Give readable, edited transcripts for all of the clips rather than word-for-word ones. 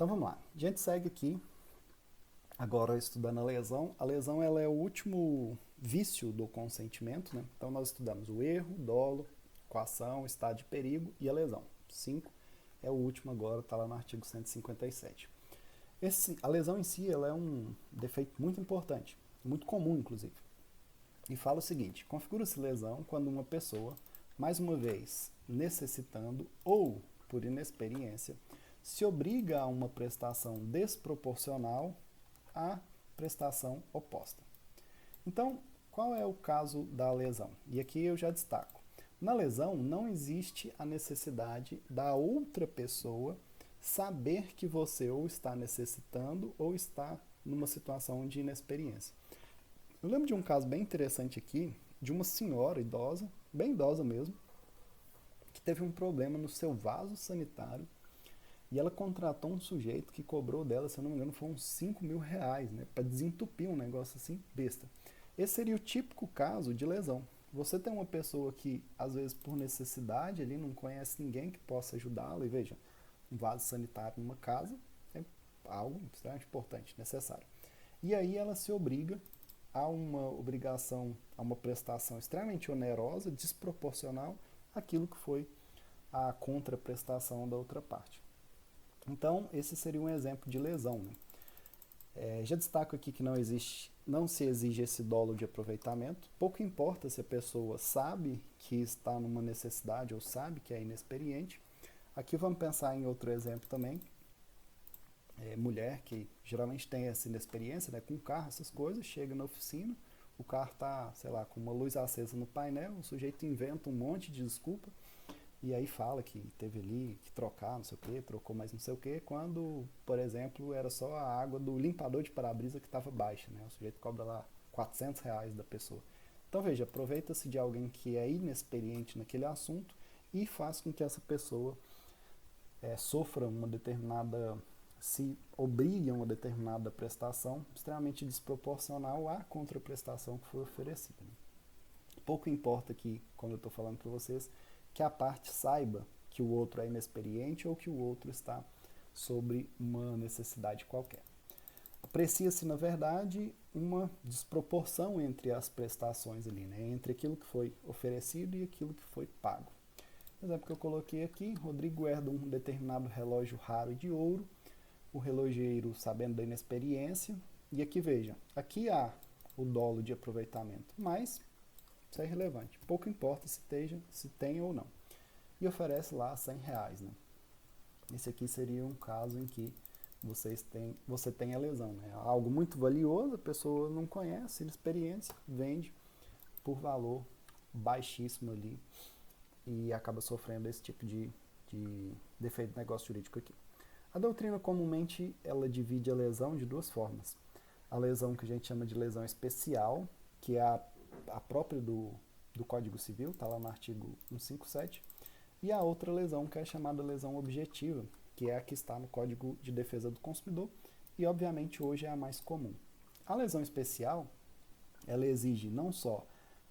Então vamos lá, a gente segue aqui, agora estudando a lesão. A lesão ela é o último vício do consentimento, né? Então nós estudamos o erro, dolo, coação, estado de perigo e a lesão. 5 é o último agora, está lá no artigo 157. A lesão em si ela é um defeito muito importante, muito comum inclusive. E fala o seguinte: configura-se lesão quando uma pessoa, mais uma vez, necessitando ou por inexperiência, se obriga a uma prestação desproporcional à prestação oposta. Então, qual é o caso da lesão? E aqui eu já destaco. Na lesão não existe a necessidade da outra pessoa saber que você ou está necessitando ou está numa situação de inexperiência. Eu lembro de um caso bem interessante aqui, de uma senhora idosa, bem idosa mesmo, que teve um problema no seu vaso sanitário e ela contratou um sujeito que cobrou dela, se eu não me engano, foi uns R$ 5.000, né, para desentupir um negócio assim, besta. Esse seria o típico caso de lesão. Você tem uma pessoa que, às vezes, por necessidade, ali não conhece ninguém que possa ajudá-la, e veja, um vaso sanitário numa casa é algo extremamente importante, necessário. E aí ela se obriga a uma obrigação, a uma prestação extremamente onerosa, desproporcional àquilo que foi a contraprestação da outra parte. Então, esse seria um exemplo de lesão, né? Já destaco aqui que não se exige esse dolo de aproveitamento. Pouco importa se a pessoa sabe que está numa necessidade ou sabe que é inexperiente. Aqui vamos pensar em outro exemplo também. Mulher que geralmente tem essa inexperiência, né, com carro, essas coisas, chega na oficina, o carro está, sei lá, com uma luz acesa no painel, o sujeito inventa um monte de desculpa e aí fala que teve ali que trocar, não sei o que, trocou mais não sei o que, quando, por exemplo, era só a água do limpador de para-brisa que estava baixa, né? O sujeito cobra lá R$ 400 da pessoa. Então veja, aproveita-se de alguém que é inexperiente naquele assunto e faz com que essa pessoa sofra uma determinada, se obrigue a uma determinada prestação extremamente desproporcional à contraprestação que foi oferecida. Pouco importa aqui, quando eu estou falando para vocês, que a parte saiba que o outro é inexperiente ou que o outro está sobre uma necessidade qualquer. Aprecia-se, na verdade, uma desproporção entre as prestações ali, né? Entre aquilo que foi oferecido e aquilo que foi pago. O exemplo que eu coloquei aqui: Rodrigo herda um determinado relógio raro de ouro, o relojeiro, sabendo da inexperiência, e aqui veja, aqui há o dolo de aproveitamento, mas isso é irrelevante, pouco importa se tem ou não, e oferece lá R$ 100, né? Esse aqui seria um caso em que você tem a lesão, né? Algo muito valioso, a pessoa não conhece, inexperiência, vende por valor baixíssimo ali e acaba sofrendo esse tipo de defeito de negócio jurídico aqui. A doutrina comumente ela divide a lesão de duas formas. A lesão que a gente chama de lesão especial, que é a própria do Código Civil, está lá no artigo 157, e a outra lesão que é chamada lesão objetiva, que é a que está no Código de Defesa do Consumidor e obviamente hoje é a mais comum. A lesão especial, ela exige não só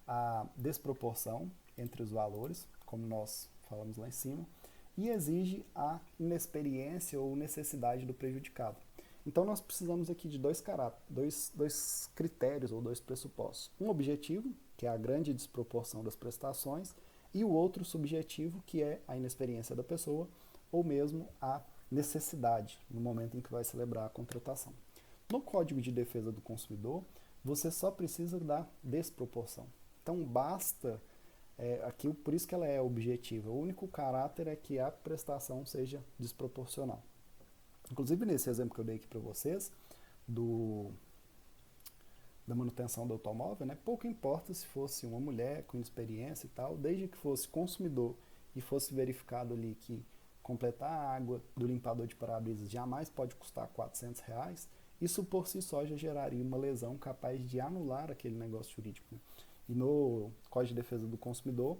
a desproporção entre os valores, como nós falamos lá em cima, e exige a inexperiência ou necessidade do prejudicado. Então nós precisamos aqui de dois critérios ou dois pressupostos. Um objetivo, que é a grande desproporção das prestações, e o outro subjetivo, que é a inexperiência da pessoa, ou mesmo a necessidade no momento em que vai celebrar a contratação. No Código de Defesa do Consumidor, você só precisa da desproporção. Então basta, aqui, por isso que ela é objetiva, o único caráter é que a prestação seja desproporcional. Inclusive nesse exemplo que eu dei aqui para vocês, da manutenção do automóvel, né, pouco importa se fosse uma mulher com experiência e tal, desde que fosse consumidor e fosse verificado ali que completar a água do limpador de para-brisas jamais pode custar R$ 400, isso por si só já geraria uma lesão capaz de anular aquele negócio jurídico, né? E no Código de Defesa do Consumidor,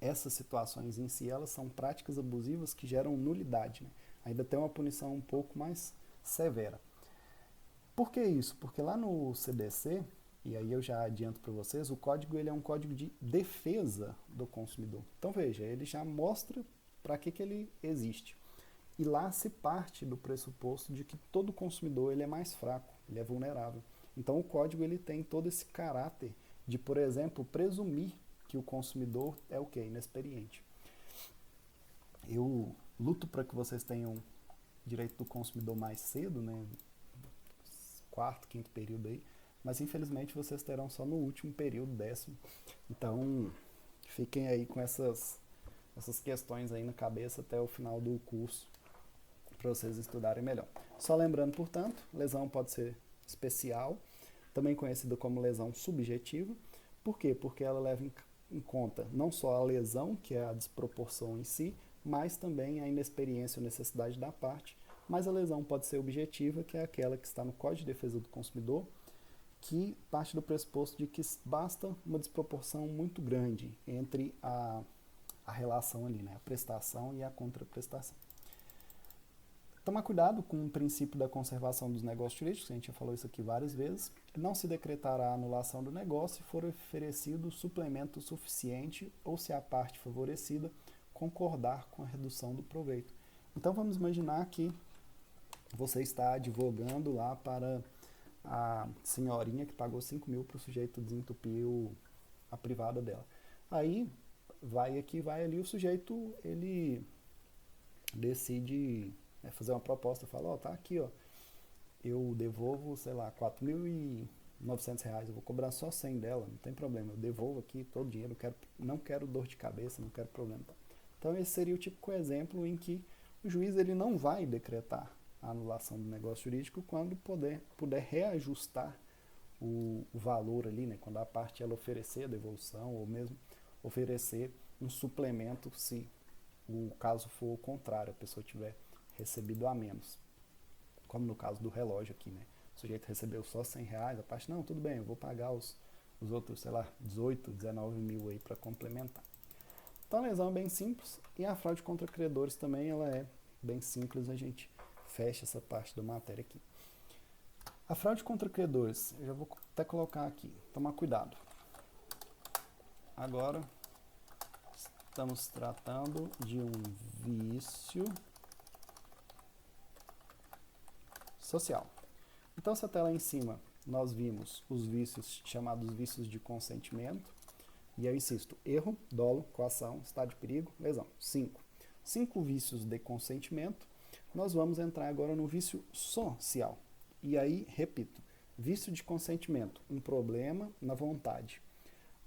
essas situações em si, elas são práticas abusivas que geram nulidade, né? Ainda tem uma punição um pouco mais severa. Por que isso? Porque lá no CDC, e aí eu já adianto para vocês, o código ele é um código de defesa do consumidor. Então veja, ele já mostra para que ele existe. E lá se parte do pressuposto de que todo consumidor ele é mais fraco, ele é vulnerável. Então o código ele tem todo esse caráter de, por exemplo, presumir que o consumidor é o quê? Inexperiente. Eu luto para que vocês tenham direito do consumidor mais cedo, né? Quarto, quinto período aí, mas infelizmente vocês terão só no último período, 10º. Então fiquem aí com essas questões aí na cabeça até o final do curso para vocês estudarem melhor. Só lembrando, portanto, lesão pode ser especial, também conhecida como lesão subjetiva. Por quê? Porque ela leva em conta não só a lesão, que é a desproporção em si, mas também a inexperiência ou necessidade da parte. Mas a lesão pode ser objetiva, que é aquela que está no Código de Defesa do Consumidor, que parte do pressuposto de que basta uma desproporção muito grande entre a relação ali, né, a prestação e a contraprestação. Tomar cuidado com o princípio da conservação dos negócios jurídicos, a gente já falou isso aqui várias vezes. Não se decretará a anulação do negócio se for oferecido suplemento suficiente ou se a parte favorecida concordar com a redução do proveito. Então vamos imaginar que você está advogando lá para a senhorinha que pagou 5 mil para o sujeito desentupir a privada dela. Aí vai ali, o sujeito ele decide fazer uma proposta, fala, ó, tá aqui, ó, eu devolvo, sei lá, R$4.900, eu vou cobrar só 100 dela, não tem problema, eu devolvo aqui todo o dinheiro, não quero dor de cabeça, não quero problema. Então esse seria o típico exemplo em que o juiz ele não vai decretar a anulação do negócio jurídico quando puder reajustar o valor ali, né, quando a parte ela oferecer a devolução ou mesmo oferecer um suplemento se o caso for o contrário, a pessoa tiver recebido a menos. Como no caso do relógio aqui, né? O sujeito recebeu só R$100, a parte, não, tudo bem, eu vou pagar os outros, sei lá, 18, 19 mil aí para complementar. Então a lesão é bem simples e a fraude contra credores também ela é bem simples, a gente fecha essa parte da matéria aqui. A fraude contra credores, eu já vou até colocar aqui, tomar cuidado. Agora, estamos tratando de um vício social. Então, se até lá em cima nós vimos os vícios chamados vícios de consentimento, e eu insisto, erro, dolo, coação, estado de perigo, lesão. 5 vícios de consentimento. Nós vamos entrar agora no vício social. E aí, repito, vício de consentimento, um problema na vontade.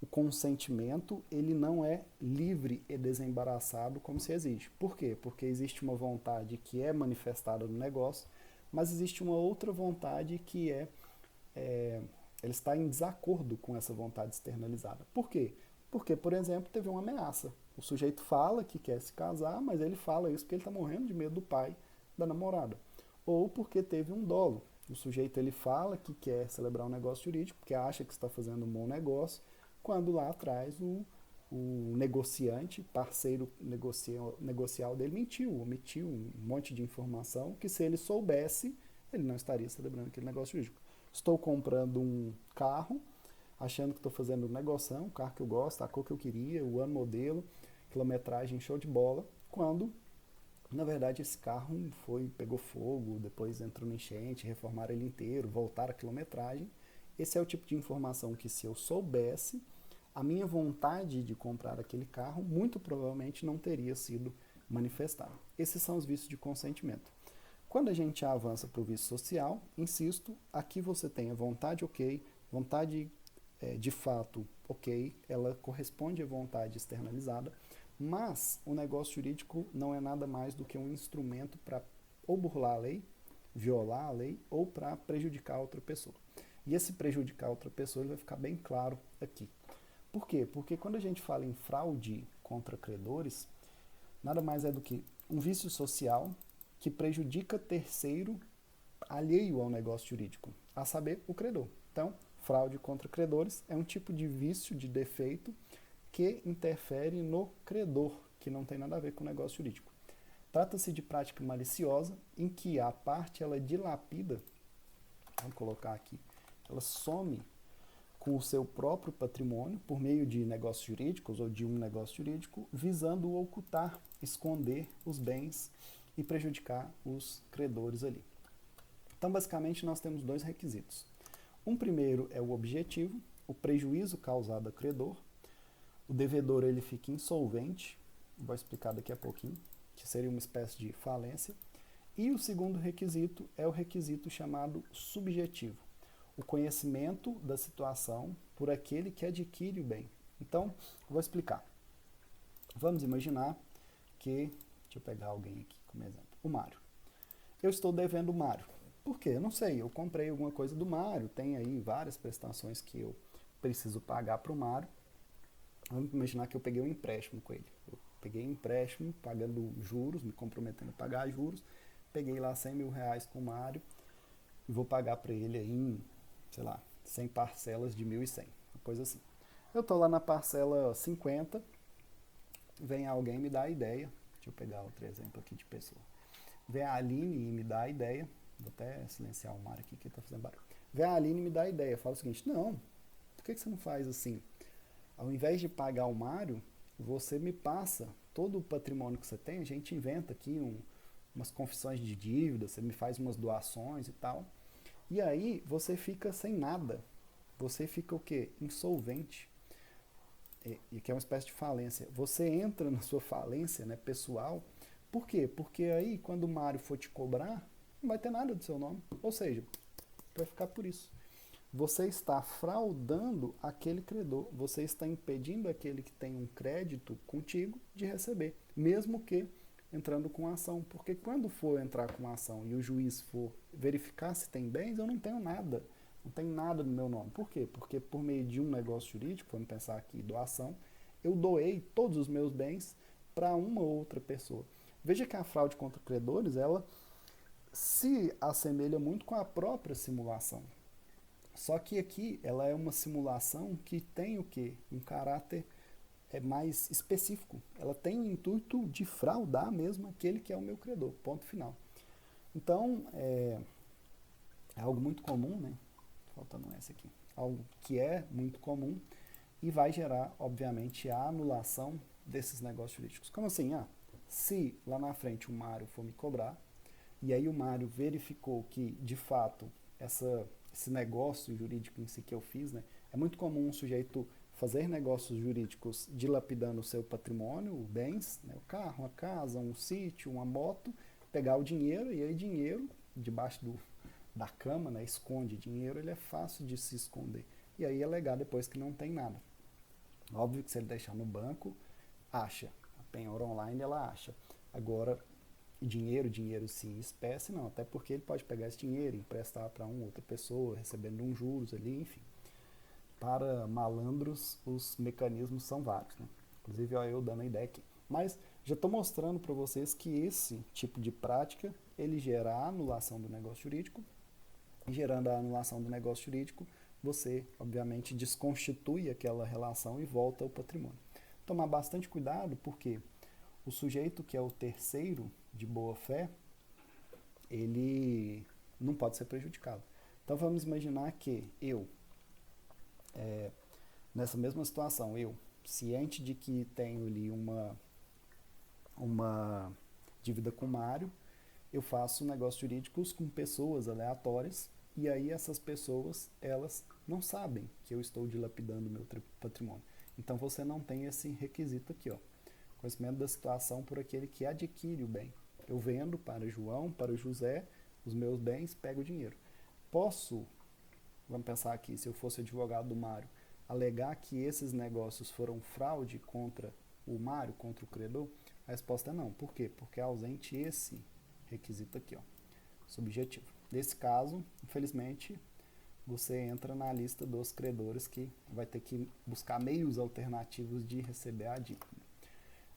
O consentimento, ele não é livre e desembaraçado como se exige. Por quê? Porque existe uma vontade que é manifestada no negócio, mas existe uma outra vontade que ele está em desacordo com essa vontade externalizada. Por quê? Porque, por exemplo, teve uma ameaça. O sujeito fala que quer se casar, mas ele fala isso porque ele está morrendo de medo do pai da namorada. Ou porque teve um dolo. O sujeito ele fala que quer celebrar um negócio jurídico, porque acha que está fazendo um bom negócio, quando lá atrás o negociante, parceiro negocial dele mentiu, omitiu um monte de informação que se ele soubesse, ele não estaria celebrando aquele negócio jurídico. Estou comprando um carro, achando que estou fazendo um negoção, um carro que eu gosto, a cor que eu queria, o ano, modelo, quilometragem, show de bola, quando na verdade esse carro pegou fogo, depois entrou na enchente, reformaram ele inteiro, voltaram a quilometragem. Esse é o tipo de informação que se eu soubesse, a minha vontade de comprar aquele carro muito provavelmente não teria sido manifestada. Esses são os vícios de consentimento. Quando a gente avança para o vício social, insisto, aqui você tem a vontade ok, vontade de fato ok, ela corresponde à vontade externalizada, mas o negócio jurídico não é nada mais do que um instrumento para ou burlar a lei, violar a lei, ou para prejudicar outra pessoa. E esse prejudicar outra pessoa ele vai ficar bem claro aqui. Por quê? Porque quando a gente fala em fraude contra credores, nada mais é do que um vício social que prejudica terceiro alheio ao negócio jurídico, a saber, o credor. Então, fraude contra credores é um tipo de vício, de defeito, que interfere no credor, que não tem nada a ver com o negócio jurídico. Trata-se de prática maliciosa em que a parte ela dilapida, vamos colocar aqui, ela some com o seu próprio patrimônio por meio de negócios jurídicos ou de um negócio jurídico, visando ocultar, esconder os bens e prejudicar os credores ali. Então, basicamente, nós temos dois requisitos. Um primeiro é o objetivo, o prejuízo causado ao credor. O devedor ele fica insolvente, vou explicar daqui a pouquinho, que seria uma espécie de falência. E o segundo requisito é o requisito chamado subjetivo, o conhecimento da situação por aquele que adquire o bem. Então, vou explicar. Vamos imaginar que, deixa eu pegar alguém aqui como exemplo, o Mário. Eu estou devendo o Mário. Por quê? Eu não sei, eu comprei alguma coisa do Mário, tem aí várias prestações que eu preciso pagar para o Mário. Vamos imaginar que eu peguei um empréstimo com ele. Eu peguei um empréstimo, pagando juros, me comprometendo a pagar juros, peguei lá 100 mil reais com o Mário e vou pagar para ele aí em, sei lá, 100 parcelas de 1.100, uma coisa assim. Eu estou lá na parcela 50, vem alguém e me dá a ideia, deixa eu pegar outro exemplo aqui de pessoa. Vem a Aline e me dá a ideia, vou até silenciar o Mário aqui que está fazendo barulho. Vem a Aline e me dá a ideia, fala o seguinte, não, por que você não faz assim? Ao invés de pagar o Mário, você me passa todo o patrimônio que você tem, a gente inventa aqui umas confissões de dívida, você me faz umas doações e tal. E aí você fica sem nada. Você fica o quê? Insolvente. E que é uma espécie de falência. Você entra na sua falência, né, pessoal. Por quê? Porque aí quando o Mário for te cobrar, não vai ter nada do seu nome. Ou seja, vai ficar por isso. Você está fraudando aquele credor, você está impedindo aquele que tem um crédito contigo de receber, mesmo que entrando com ação, porque quando for entrar com ação e o juiz for verificar se tem bens, eu não tenho nada, não tem nada no meu nome. Por quê? Porque por meio de um negócio jurídico, vamos pensar aqui, doação, eu doei todos os meus bens para uma outra pessoa. Veja que a fraude contra credores, ela se assemelha muito com a própria simulação. Só que aqui ela é uma simulação que tem o quê? Um caráter mais específico. Ela tem o intuito de fraudar mesmo aquele que é o meu credor, ponto final. Então, é algo muito comum, né? Faltando essa aqui. Algo que é muito comum e vai gerar, obviamente, a anulação desses negócios jurídicos. Como assim? Se lá na frente o Mário for me cobrar, e aí o Mário verificou que, de fato, esse negócio jurídico em si que eu fiz, né? É muito comum um sujeito fazer negócios jurídicos dilapidando o seu patrimônio, bens, né? O carro, a casa, um sítio, uma moto, pegar o dinheiro, e aí dinheiro, debaixo da cama, né? Esconde dinheiro, ele é fácil de se esconder. E aí alegar depois que não tem nada. Óbvio que se ele deixar no banco, acha. A penhora online, ela acha. Agora, dinheiro sim, espécie não, até porque ele pode pegar esse dinheiro e emprestar para uma outra pessoa, recebendo uns juros ali, enfim. Para malandros, os mecanismos são vários, né? Inclusive, ó, eu dando a ideia aqui. Mas já estou mostrando para vocês que esse tipo de prática, ele gera a anulação do negócio jurídico, e gerando a anulação do negócio jurídico, você, obviamente, desconstitui aquela relação e volta ao patrimônio. Tomar bastante cuidado, porque o sujeito que é o terceiro de boa fé, ele não pode ser prejudicado. Então vamos imaginar que eu, nessa mesma situação, eu, ciente de que tenho ali uma dívida com o Mário, eu faço negócios jurídicos com pessoas aleatórias, e aí essas pessoas, elas não sabem que eu estou dilapidando o meu patrimônio. Então você não tem esse requisito aqui, ó. Conhecimento da situação por aquele que adquire o bem. Eu vendo para João, para José, os meus bens, pego o dinheiro. Posso, vamos pensar aqui, se eu fosse advogado do Mário, alegar que esses negócios foram fraude contra o Mário, contra o credor? A resposta é não. Por quê? Porque é ausente esse requisito aqui, ó, subjetivo. Nesse caso, infelizmente, você entra na lista dos credores que vai ter que buscar meios alternativos de receber a dívida.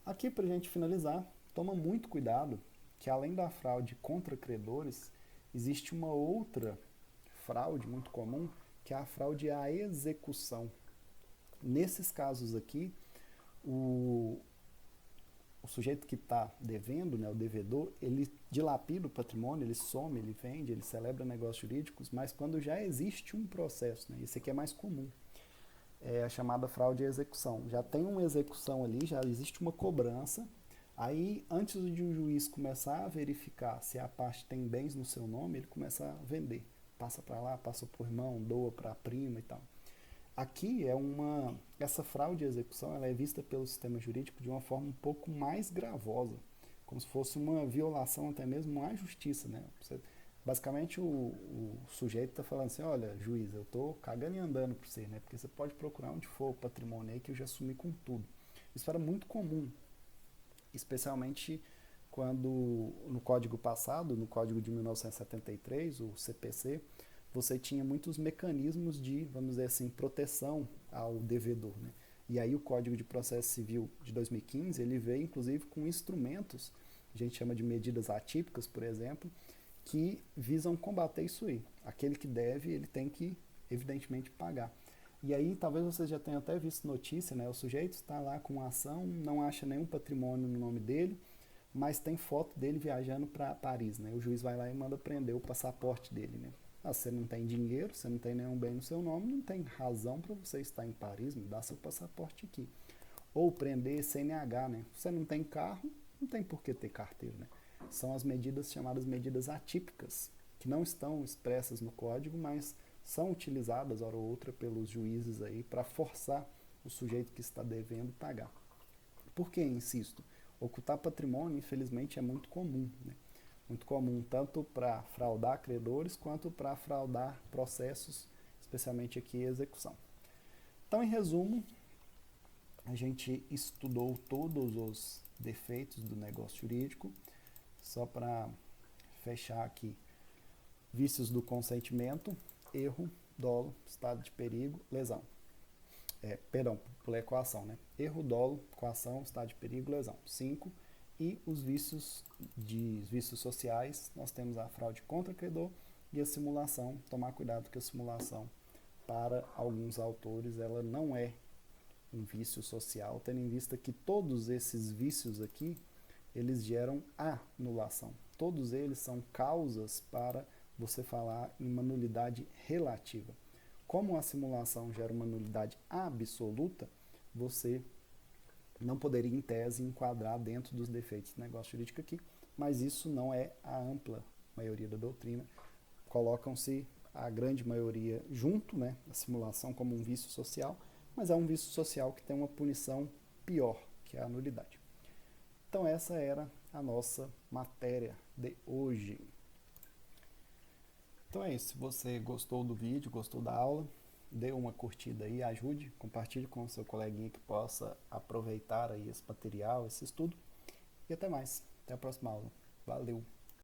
Aqui, para a gente finalizar, toma muito cuidado que além da fraude contra credores, existe uma outra fraude muito comum, que é a fraude à execução. Nesses casos aqui, o sujeito que está devendo, né, o devedor, ele dilapida o patrimônio, ele some, ele vende, ele celebra negócios jurídicos, mas quando já existe um processo, né, esse aqui é mais comum, é a chamada fraude à execução. Já tem uma execução ali, já existe uma cobrança, Aí, antes de o juiz começar a verificar se a parte tem bens no seu nome, ele começa a vender. Passa para lá, passa para o irmão, doa para a prima e tal. Aqui essa fraude de execução ela é vista pelo sistema jurídico de uma forma um pouco mais gravosa, como se fosse uma violação até mesmo à justiça, né? Basicamente o sujeito está falando assim, olha, juiz, eu estou cagando e andando por você, né? Porque você pode procurar onde for o patrimônio aí que eu já sumi com tudo. Isso era muito comum, especialmente quando no código passado, no código de 1973, o CPC, você tinha muitos mecanismos de, vamos dizer assim, proteção ao devedor, né? E aí o Código de Processo Civil de 2015, ele veio inclusive com instrumentos, a gente chama de medidas atípicas, por exemplo, que visam combater isso aí. Aquele que deve, ele tem que, evidentemente, pagar. E aí, talvez vocês já tenham até visto notícia, né? O sujeito está lá com uma ação, não acha nenhum patrimônio no nome dele, mas tem foto dele viajando para Paris, né? O juiz vai lá e manda prender o passaporte dele, né? Ah, você não tem dinheiro, você não tem nenhum bem no seu nome, não tem razão para você estar em Paris, me dá seu passaporte aqui. Ou prender CNH, né? Você não tem carro, não tem por que ter carteira, né? São as medidas chamadas medidas atípicas, que não estão expressas no código, mas são utilizadas, hora ou outra, pelos juízes aí para forçar o sujeito que está devendo pagar. Por que insisto? Ocultar patrimônio, infelizmente, é muito comum, né? Muito comum tanto para fraudar credores quanto para fraudar processos, especialmente aqui execução. Então, em resumo, a gente estudou todos os defeitos do negócio jurídico, só para fechar aqui: vícios do consentimento, erro, dolo, estado de perigo, lesão. Perdão, pulei a coação, né? Erro, dolo, coação, estado de perigo, lesão. 5. E os vícios sociais, nós temos a fraude contra credor e a simulação. Tomar cuidado que a simulação, para alguns autores, ela não é um vício social, tendo em vista que todos esses vícios aqui, eles geram anulação. Todos eles são causas para você falar em uma nulidade relativa. Como a simulação gera uma nulidade absoluta, você não poderia, em tese, enquadrar dentro dos defeitos do negócio jurídico aqui, mas isso não é a ampla maioria da doutrina. Colocam-se a grande maioria junto, né, a simulação como um vício social, mas é um vício social que tem uma punição pior, que é a nulidade. Então essa era a nossa matéria de hoje. Então é isso, se você gostou do vídeo, gostou da aula, dê uma curtida aí, ajude, compartilhe com o seu coleguinha que possa aproveitar aí esse material, esse estudo. E até mais, até a próxima aula. Valeu!